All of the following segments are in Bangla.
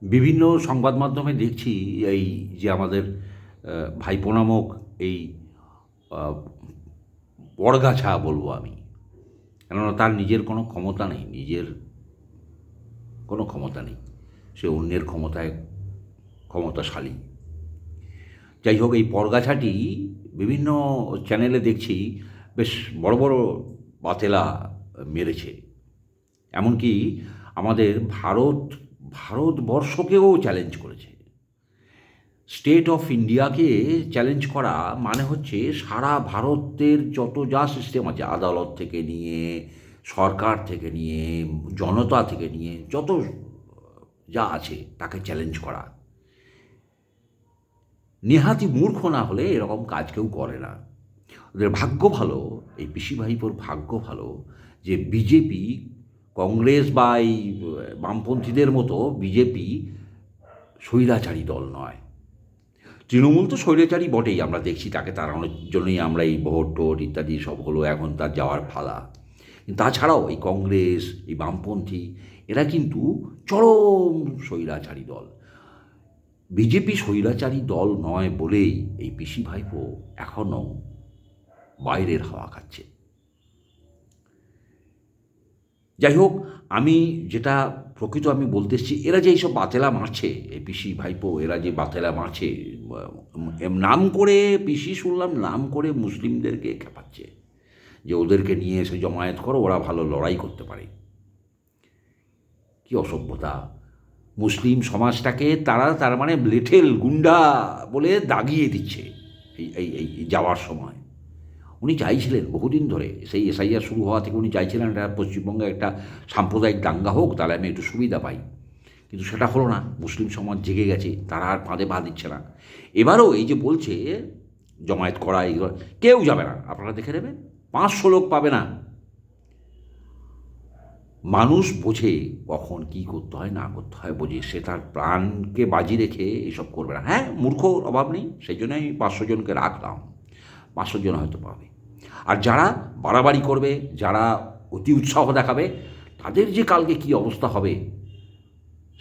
বিভিন্ন সংবাদ মাধ্যমে দেখছি এই যে আমাদের ভাইপো নামক এই আহ, বড়গাছা বলবো আমি, কেননা তার নিজের কোনো ক্ষমতা নেই, নিজের কোনো ক্ষমতা নেই, সে অন্যের ক্ষমতায় ক্ষমতাশালী। যাই হোক, এই বড়গাছাটি বিভিন্ন চ্যানেলে দেখছি বেশ বড় বড় বাতেলা মেরেছে। এমনকি আমাদের ভারতবর্ষকেও চ্যালেঞ্জ করেছে। স্টেট অফ ইন্ডিয়াকে চ্যালেঞ্জ করা মানে হচ্ছে সারা ভারতের যত যা সিস্টেম আছে, আদালত থেকে নিয়ে, সরকার থেকে নিয়ে, জনতা থেকে নিয়ে যত যা আছে তাকে চ্যালেঞ্জ করা। নেহাতি মূর্খ না হলে এরকম কাজ কেউ করে না। ওদের ভাগ্য ভালো, এই পিসি ভাইপোর ভাগ্য ভালো যে বিজেপি, কংগ্রেস বা এই বামপন্থীদের মতো বিজেপি স্বৈরাচারী দল নয়। তৃণমূল তো স্বৈরাচারী বটেই, আমরা দেখছি, তাকে তাড়ানোর জন্যই আমরা এই ভোট টোট ইত্যাদি সব হলো, এখন তার যাওয়ার পালা। তাছাড়াও এই কংগ্রেস, এই বামপন্থী, এরা কিন্তু চরম স্বৈরাচারী দল। বিজেপি স্বৈরাচারী দল নয় বলেই এই পিসি ভাইপো এখনও বাইরের হাওয়া খাচ্ছে। যাই হোক, আমি যেটা প্রকৃত আমি বলতে এসেছি, এরা যে এইসব বাতেলা মারছে, এই পিসি ভাইপো এরা যে বাতেলা মারছে, নাম করে পিসি শুনলাম নাম করে মুসলিমদেরকে খেপাচ্ছে যে ওদেরকে নিয়ে এসে জমায়েত করো, ওরা ভালো লড়াই করতে পারে। কি অসভ্যতা! মুসলিম সমাজটাকে তারা তার মানে লেঠেল গুন্ডা বলে দাগিয়ে দিচ্ছে এই এই এই যাওয়ার সময়। উনি চাইছিলেন বহুদিন ধরে, সেই এসআইআর শুরু হওয়া থেকে উনি চাইছিলেন এটা পশ্চিমবঙ্গে একটা সাম্প্রদায়িক দাঙ্গা হোক, তাহলে আমি একটু সুবিধা পাই। কিন্তু সেটা হলো না, মুসলিম সমাজ জেগে গেছে, তারা আর ফাঁদে পা দিচ্ছে না। এবারও এই যে বলছে জমায়েত করা, এইগুলো কেউ যাবে না, আপনারা দেখে নেবেন, 500 লোক পাবে না। মানুষ বোঝে কখন কী করতে হয় না করতে হয়, বোঝে, সে তার প্রাণকে বাজি রেখে এসব করবে না। হ্যাঁ, মূর্খর অভাব নেই, সেই জন্য আমি 500 জনকে রাখলাম, 500 জন হয়তো পাবে। আর যারা বাড়াবাড়ি করবে, যারা অতি উৎসাহ দেখাবে, তাদের যে কালকে কী অবস্থা হবে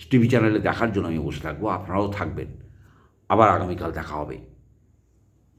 টিভি চ্যানেলে দেখার জন্য আমি বসে থাকবো, আপনারাও থাকবেন। আবার আগামীকাল দেখা হবে।